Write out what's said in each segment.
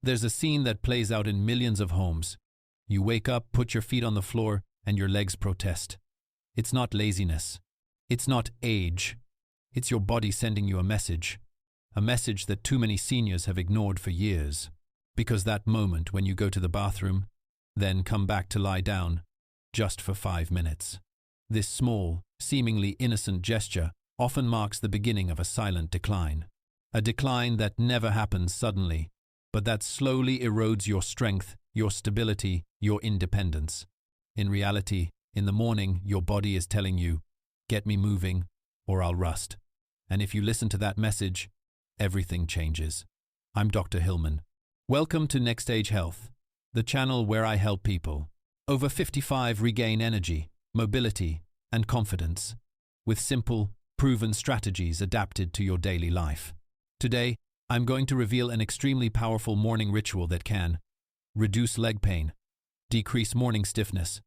There's a scene that plays out in millions of homes. You wake up, put your feet on the floor, and your legs protest. It's not laziness. It's not age. It's your body sending you a message that too many seniors have ignored for years. Because that moment when you go to the bathroom, then come back to lie down, just for 5 minutes. This small, seemingly innocent gesture often marks the beginning of a silent decline. A decline that never happens suddenly, but that slowly erodes your strength, your stability, your independence. In reality, in the morning, your body is telling you, get me moving, or I'll rust. And if you listen to that message, everything changes. I'm Dr. Hillman. Welcome to Next Stage Health, the channel where I help people over 55 regain energy, mobility, and confidence with simple, proven strategies adapted to your daily life. Today, I'm going to reveal an extremely powerful morning ritual that can reduce leg pain, decrease morning stiffness,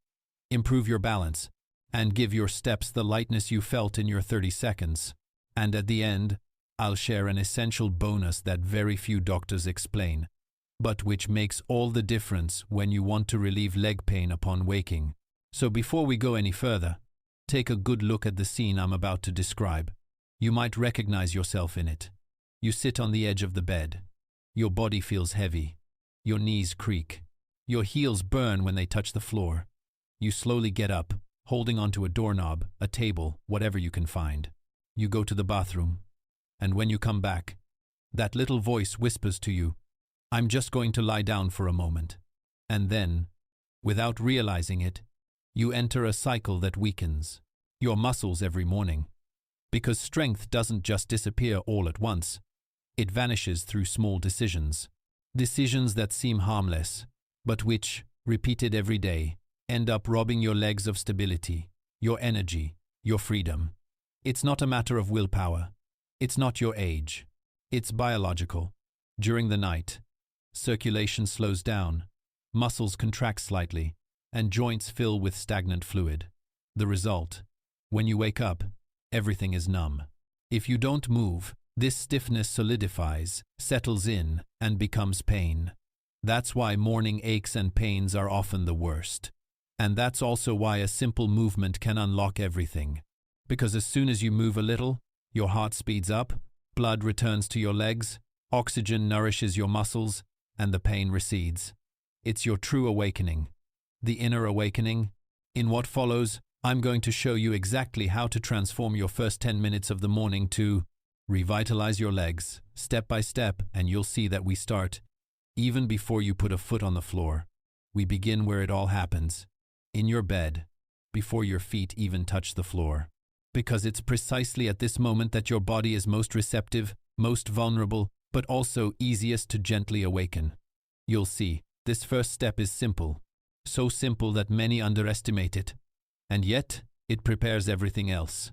improve your balance, and give your steps the lightness you felt in your 30 seconds. And at the end, I'll share an essential bonus that very few doctors explain, but which makes all the difference when you want to relieve leg pain upon waking. So before we go any further, take a good look at the scene I'm about to describe. You might recognize yourself in it. You sit on the edge of the bed. Your body feels heavy. Your knees creak. Your heels burn when they touch the floor. You slowly get up, holding onto a doorknob, a table, whatever you can find. You go to the bathroom. And when you come back, that little voice whispers to you, I'm just going to lie down for a moment. And then, without realizing it, you enter a cycle that weakens your muscles every morning. Because strength doesn't just disappear all at once. It vanishes through small decisions. Decisions that seem harmless, but which, repeated every day, end up robbing your legs of stability, your energy, your freedom. It's not a matter of willpower. It's not your age. It's biological. During the night, circulation slows down, muscles contract slightly, and joints fill with stagnant fluid. The result, when you wake up, everything is numb. If you don't move, this stiffness solidifies, settles in, and becomes pain. That's why morning aches and pains are often the worst. And that's also why a simple movement can unlock everything. Because as soon as you move a little, your heart speeds up, blood returns to your legs, oxygen nourishes your muscles, and the pain recedes. It's your true awakening. The inner awakening. In what follows, I'm going to show you exactly how to transform your first 10 minutes of the morning to revitalize your legs, step by step, and you'll see that we start even before you put a foot on the floor. We begin where it all happens, in your bed, before your feet even touch the floor. Because it's precisely at this moment that your body is most receptive, most vulnerable, but also easiest to gently awaken. You'll see, this first step is simple, so simple that many underestimate it. And yet, it prepares everything else.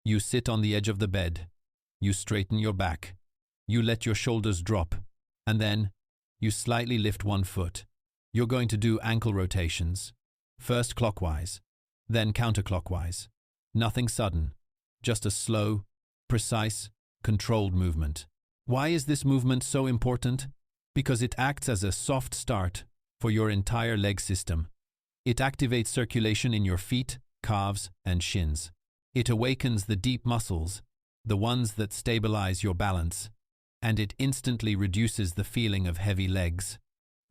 You sit on the edge of the bed. You straighten your back. You let your shoulders drop. And then, you slightly lift one foot. You're going to do ankle rotations. First clockwise, then counterclockwise. Nothing sudden, just a slow, precise, controlled movement. Why is this movement so important? Because it acts as a soft start for your entire leg system. It activates circulation in your feet, calves, and shins. It awakens the deep muscles, the ones that stabilize your balance, and it instantly reduces the feeling of heavy legs.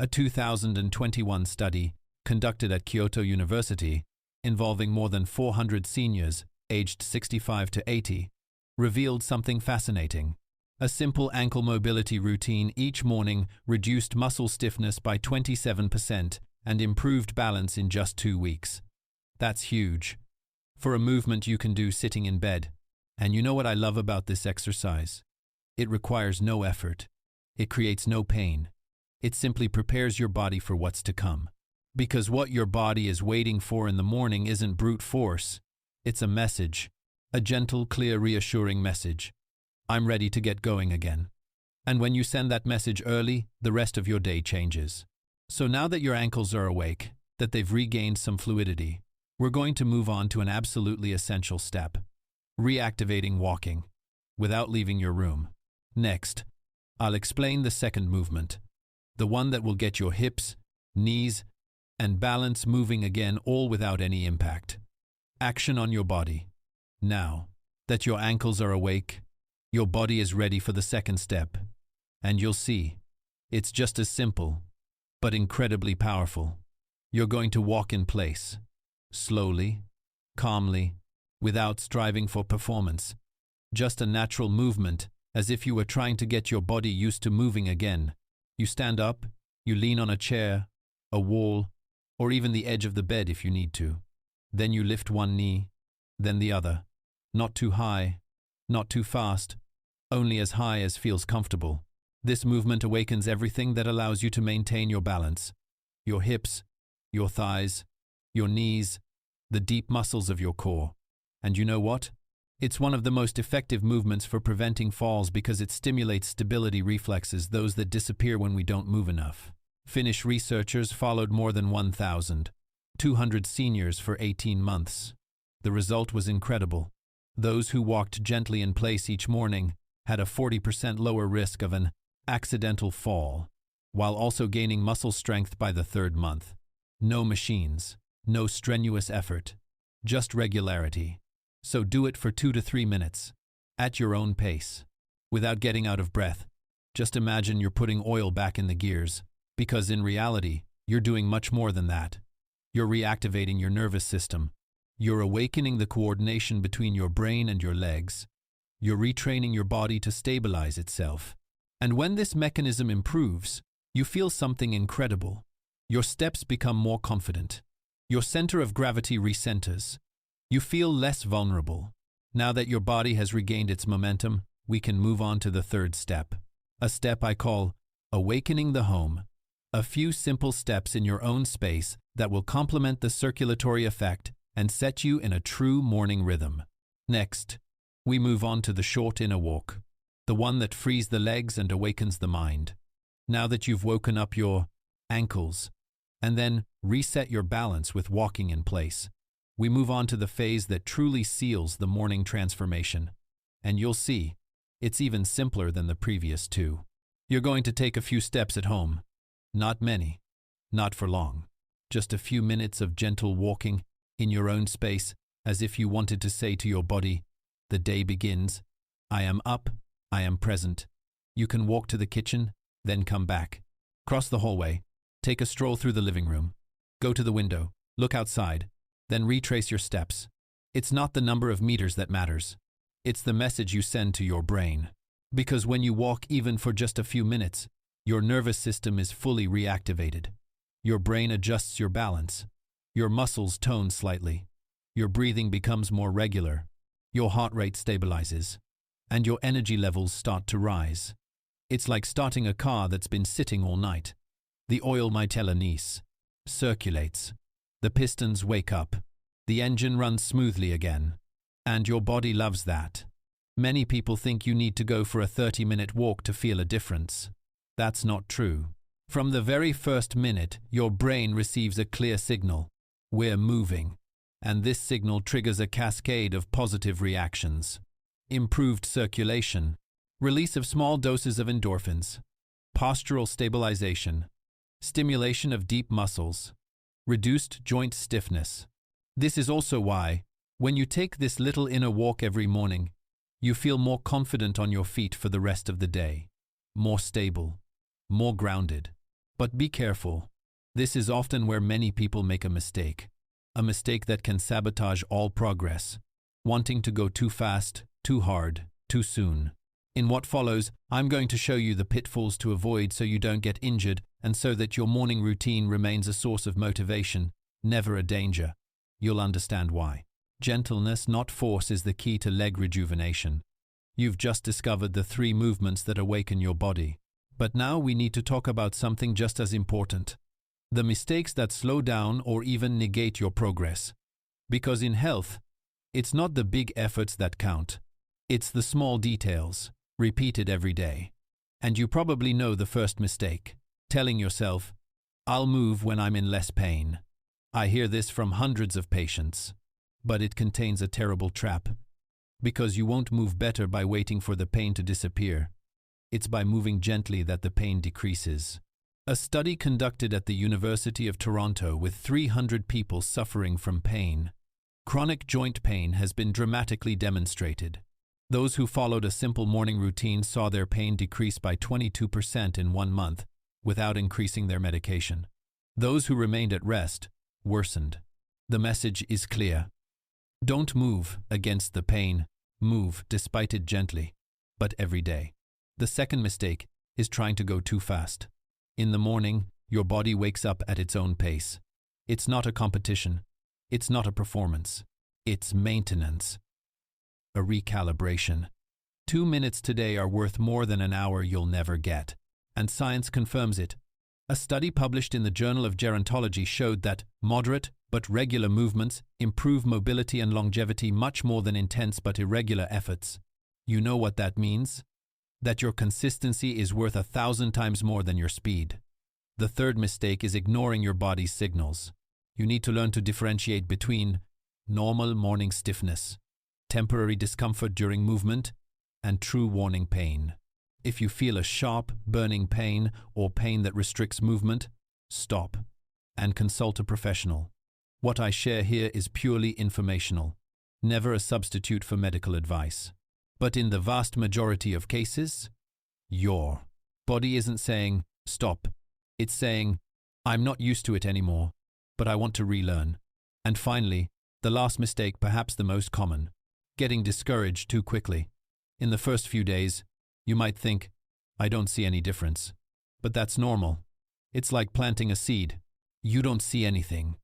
A 2021 study, conducted at Kyoto University, involving more than 400 seniors aged 65 to 80, revealed something fascinating. A simple ankle mobility routine each morning reduced muscle stiffness by 27% and improved balance in just 2 weeks. That's huge. For a movement you can do sitting in bed. And you know what I love about this exercise? It requires no effort. It creates no pain. It simply prepares your body for what's to come. Because what your body is waiting for in the morning isn't brute force. It's a message. A gentle, clear, reassuring message. I'm ready to get going again. And when you send that message early, the rest of your day changes. So now that your ankles are awake, that they've regained some fluidity, we're going to move on to an absolutely essential step. Reactivating walking, without leaving your room. Next, I'll explain the second movement, The one that will get your hips, knees, and balance moving again, all without any impact. Action on your body. Now that your ankles are awake, your body is ready for the second step. And you'll see, it's just as simple, but incredibly powerful. You're going to walk in place, slowly, calmly, without striving for performance. Just a natural movement, as if you were trying to get your body used to moving again. You stand up, you lean on a chair, a wall, or even the edge of the bed if you need to. Then you lift one knee, then the other. Not too high, not too fast, only as high as feels comfortable. This movement awakens everything that allows you to maintain your balance. Your hips, your thighs, your knees, the deep muscles of your core. And you know what? It's one of the most effective movements for preventing falls because it stimulates stability reflexes, those that disappear when we don't move enough. Finnish researchers followed more than 1,200 seniors for 18 months. The result was incredible. Those who walked gently in place each morning had a 40% lower risk of an accidental fall, while also gaining muscle strength by the third month. No machines, no strenuous effort, just regularity. So do it for 2 to 3 minutes, at your own pace, without getting out of breath. Just imagine you're putting oil back in the gears, because in reality, you're doing much more than that. You're reactivating your nervous system. You're awakening the coordination between your brain and your legs. You're retraining your body to stabilize itself. And when this mechanism improves, you feel something incredible. Your steps become more confident. Your center of gravity recenters. You feel less vulnerable. Now that your body has regained its momentum, we can move on to the third step. A step I call awakening the home. A few simple steps in your own space that will complement the circulatory effect and set you in a true morning rhythm. Next, we move on to the short inner walk, the one that frees the legs and awakens the mind. Now that you've woken up your ankles, and then reset your balance with walking in place, we move on to the phase that truly seals the morning transformation. And you'll see, it's even simpler than the previous two. You're going to take a few steps at home. Not many, not for long. Just a few minutes of gentle walking in your own space, as if you wanted to say to your body, the day begins. I am up, I am present. You can walk to the kitchen, then come back. Cross the hallway, take a stroll through the living room. Go to the window, look outside, then retrace your steps. It's not the number of meters that matters. It's the message you send to your brain. Because when you walk even for just a few minutes, your nervous system is fully reactivated. Your brain adjusts your balance. Your muscles tone slightly. Your breathing becomes more regular. Your heart rate stabilizes. And your energy levels start to rise. It's like starting a car that's been sitting all night. The oil Mytelonese circulates. The pistons wake up. The engine runs smoothly again. And your body loves that. Many people think you need to go for a 30-minute walk to feel a difference. That's not true. From the very first minute, your brain receives a clear signal. We're moving. And this signal triggers a cascade of positive reactions. Improved circulation, release of small doses of endorphins, postural stabilization, stimulation of deep muscles, reduced joint stiffness. This is also why, when you take this little inner walk every morning, you feel more confident on your feet for the rest of the day, more stable, more grounded. But be careful. This is often where many people make a mistake that can sabotage all progress, wanting to go too fast, too hard, too soon. In what follows, I'm going to show you the pitfalls to avoid so you don't get injured and so that your morning routine remains a source of motivation, never a danger. You'll understand why. Gentleness, not force, is the key to leg rejuvenation. You've just discovered the 3 movements that awaken your body. But now we need to talk about something just as important. The mistakes that slow down or even negate your progress. Because in health, it's not the big efforts that count. It's the small details, repeated every day. And you probably know the first mistake. Telling yourself, I'll move when I'm in less pain. I hear this from hundreds of patients. But it contains a terrible trap. Because you won't move better by waiting for the pain to disappear. It's by moving gently that the pain decreases. A study conducted at the University of Toronto with 300 people suffering from pain. Chronic joint pain has been dramatically demonstrated. Those who followed a simple morning routine saw their pain decrease by 22% in 1 month without increasing their medication. Those who remained at rest worsened. The message is clear. Don't move against the pain. Move despite it gently, but every day. The second mistake is trying to go too fast. In the morning, your body wakes up at its own pace. It's not a competition. It's not a performance. It's maintenance. A recalibration. 2 minutes today are worth more than an hour you'll never get. And science confirms it. A study published in the Journal of Gerontology showed that moderate but regular movements improve mobility and longevity much more than intense but irregular efforts. You know what that means? That your consistency is worth 1,000 times more than your speed. The third mistake is ignoring your body's signals. You need to learn to differentiate between normal morning stiffness, temporary discomfort during movement, and true warning pain. If you feel a sharp, burning pain or pain that restricts movement, stop and consult a professional. What I share here is purely informational, never a substitute for medical advice. But in the vast majority of cases, your body isn't saying, stop. It's saying, I'm not used to it anymore, but I want to relearn. And finally, the last mistake, perhaps the most common, getting discouraged too quickly. In the first few days, you might think, I don't see any difference. But that's normal. It's like planting a seed. You don't see anything.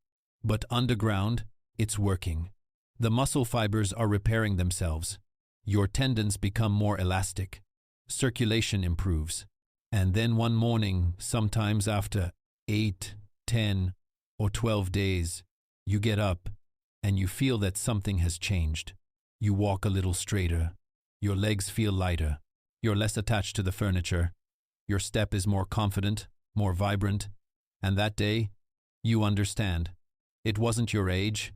But underground, it's working. The muscle fibers are repairing themselves. Your tendons become more elastic. Circulation improves. And then one morning, sometimes after 8, 10, or 12 days, you get up and you feel that something has changed. You walk a little straighter. Your legs feel lighter. You're less attached to the furniture. Your step is more confident, more vibrant. And that day, you understand. It wasn't your age.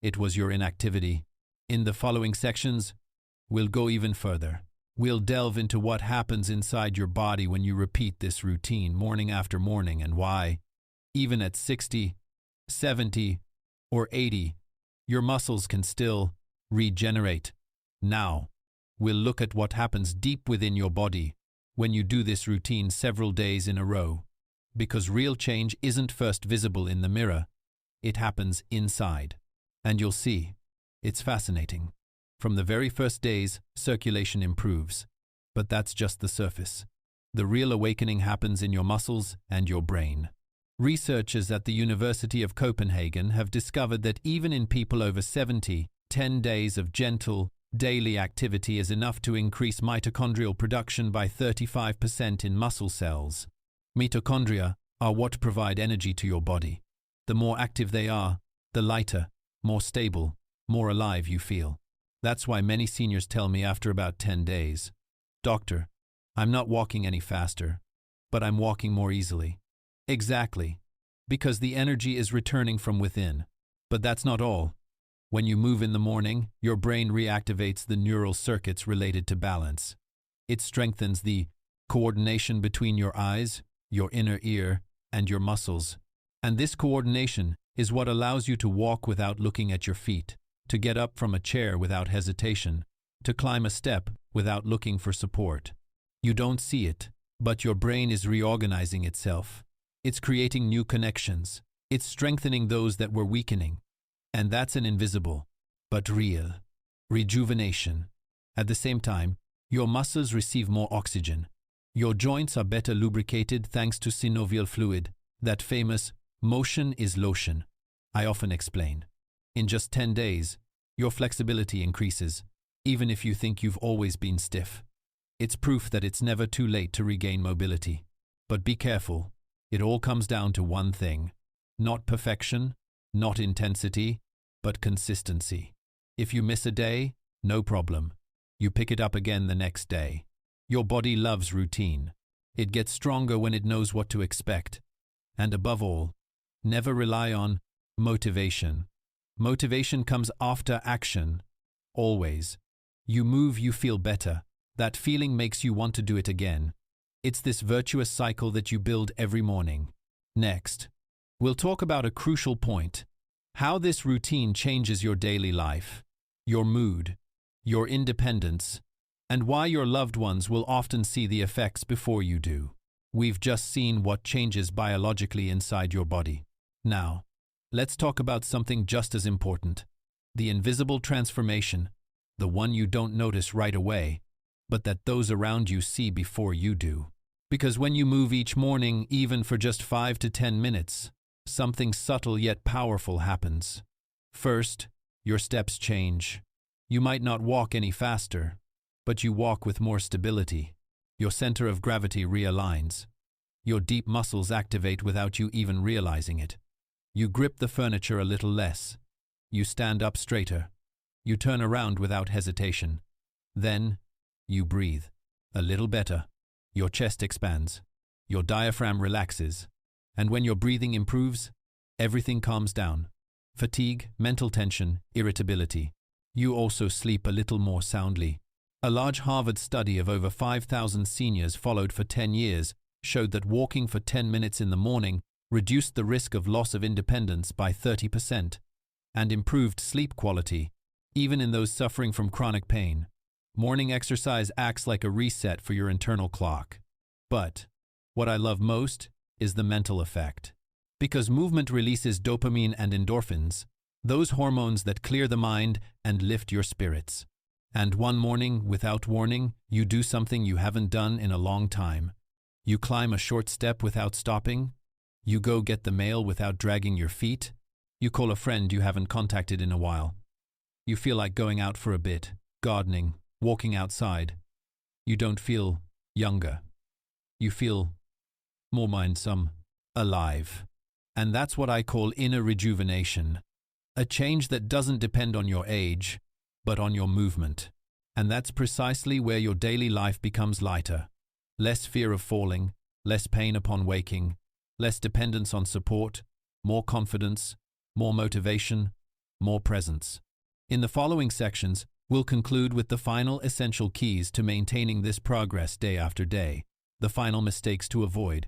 It was your inactivity. In the following sections, we'll go even further. We'll delve into what happens inside your body when you repeat this routine morning after morning and why, even at 60, 70, or 80, your muscles can still regenerate. Now, we'll look at what happens deep within your body when you do this routine several days in a row. Because real change isn't first visible in the mirror, it happens inside. And you'll see, it's fascinating. From the very first days, circulation improves. But that's just the surface. The real awakening happens in your muscles and your brain. Researchers at the University of Copenhagen have discovered that even in people over 70, 10 days of gentle, daily activity is enough to increase mitochondrial production by 35% in muscle cells. Mitochondria are what provide energy to your body. The more active they are, the lighter, more stable, more alive you feel. That's why many seniors tell me after about 10 days, Doctor, I'm not walking any faster, but I'm walking more easily. Exactly, because the energy is returning from within. But that's not all. When you move in the morning, your brain reactivates the neural circuits related to balance. It strengthens the coordination between your eyes, your inner ear, and your muscles. And this coordination is what allows you to walk without looking at your feet, to get up from a chair without hesitation, to climb a step without looking for support. You don't see it, but your brain is reorganizing itself. It's creating new connections. It's strengthening those that were weakening. And that's an invisible, but real, rejuvenation. At the same time, your muscles receive more oxygen. Your joints are better lubricated thanks to synovial fluid, that famous motion is lotion I often explain. In just 10 days, your flexibility increases, even if you think you've always been stiff. It's proof that it's never too late to regain mobility. But be careful, it all comes down to one thing. Not perfection, not intensity, but consistency. If you miss a day, no problem. You pick it up again the next day. Your body loves routine. It gets stronger when it knows what to expect. And above all, never rely on motivation. Motivation comes after action. Always. You move, you feel better. That feeling makes you want to do it again. It's this virtuous cycle that you build every morning. Next, we'll talk about a crucial point: how this routine changes your daily life, your mood, your independence, and why your loved ones will often see the effects before you do. We've just seen what changes biologically inside your body. Now, let's talk about something just as important: the invisible transformation, the one you don't notice right away, but that those around you see before you do. Because when you move each morning, even for just 5 to 10 minutes, something subtle yet powerful happens. First, your steps change. You might not walk any faster, but you walk with more stability. Your center of gravity realigns. Your deep muscles activate without you even realizing it. You grip the furniture a little less. You stand up straighter. You turn around without hesitation. Then, you breathe a little better. Your chest expands. Your diaphragm relaxes. And when your breathing improves, everything calms down. Fatigue, mental tension, irritability. You also sleep a little more soundly. A large Harvard study of over 5,000 seniors followed for 10 years showed that walking for 10 minutes in the morning reduced the risk of loss of independence by 30% and improved sleep quality, even in those suffering from chronic pain. Morning exercise acts like a reset for your internal clock. But what I love most is the mental effect. Because movement releases dopamine and endorphins, those hormones that clear the mind and lift your spirits. And one morning, without warning, you do something you haven't done in a long time. You climb a short step without stopping. You go get the mail without dragging your feet. You call a friend you haven't contacted in a while. You feel like going out for a bit, gardening, walking outside. You don't feel younger. You feel more mind-some, alive. And that's what I call inner rejuvenation. A change that doesn't depend on your age, but on your movement. And that's precisely where your daily life becomes lighter. Less fear of falling, less pain upon waking, less dependence on support, more confidence, more motivation, more presence. In the following sections, we'll conclude with the final essential keys to maintaining this progress day after day, the final mistakes to avoid,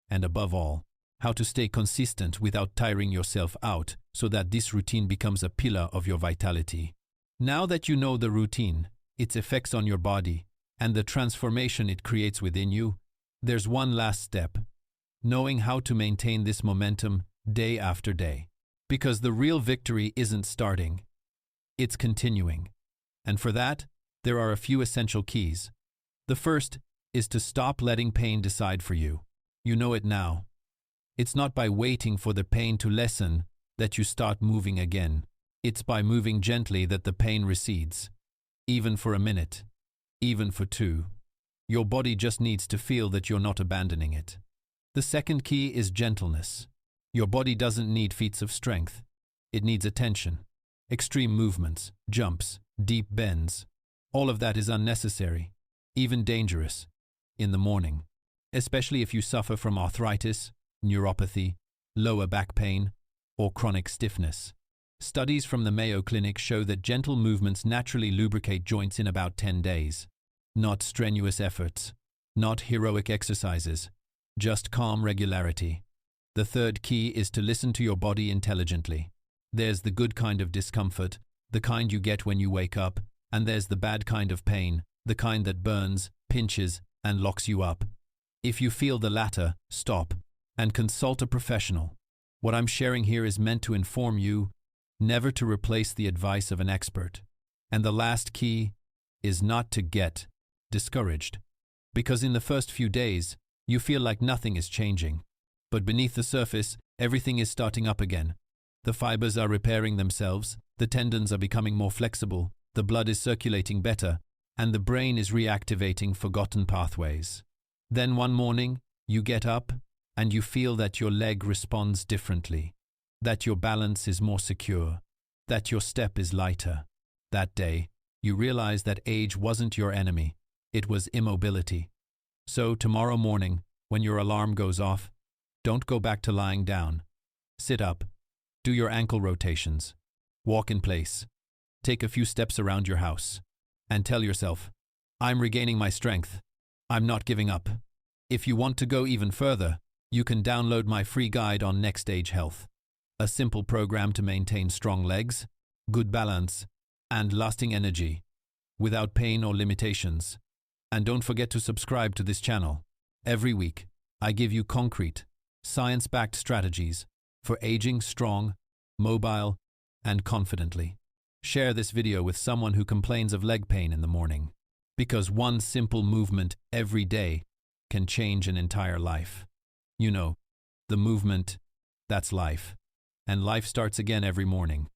and above all, how to stay consistent without tiring yourself out so that this routine becomes a pillar of your vitality. Now that you know the routine, its effects on your body, and the transformation it creates within you, there's one last step: knowing how to maintain this momentum day after day. Because the real victory isn't starting, it's continuing. And for that, there are a few essential keys. The first is to stop letting pain decide for you. You know it now. It's not by waiting for the pain to lessen that you start moving again. It's by moving gently that the pain recedes. Even for a minute, even for 2. Your body just needs to feel that you're not abandoning it. The second key is gentleness. Your body doesn't need feats of strength. It needs attention. Extreme movements, jumps, deep bends. All of that is unnecessary, even dangerous, in the morning. Especially if you suffer from arthritis, neuropathy, lower back pain, or chronic stiffness. Studies from the Mayo Clinic show that gentle movements naturally lubricate joints in about 10 days. Not strenuous efforts, not heroic exercises, just calm regularity. The third key is to listen to your body intelligently. There's the good kind of discomfort, the kind you get when you wake up, and there's the bad kind of pain, the kind that burns, pinches, and locks you up. If you feel the latter, stop and consult a professional. What I'm sharing here is meant to inform you, never to replace the advice of an expert. And the last key is not to get discouraged. Because in the first few days, you feel like nothing is changing. But beneath the surface, everything is starting up again. The fibers are repairing themselves, the tendons are becoming more flexible, the blood is circulating better, and the brain is reactivating forgotten pathways. Then one morning, you get up, and you feel that your leg responds differently, that your balance is more secure, that your step is lighter. That day, you realize that age wasn't your enemy, it was immobility. So tomorrow morning, when your alarm goes off, don't go back to lying down. Sit up, do your ankle rotations, walk in place, take a few steps around your house, and tell yourself, I'm regaining my strength, I'm not giving up. If you want to go even further, you can download my free guide on Next Stage Health, a simple program to maintain strong legs, good balance, and lasting energy, without pain or limitations. And don't forget to subscribe to this channel. Every week, I give you concrete, science-backed strategies for aging strong, mobile, and confidently. Share this video with someone who complains of leg pain in the morning, because one simple movement every day can change an entire life. You know, the movement, that's life. And life starts again every morning.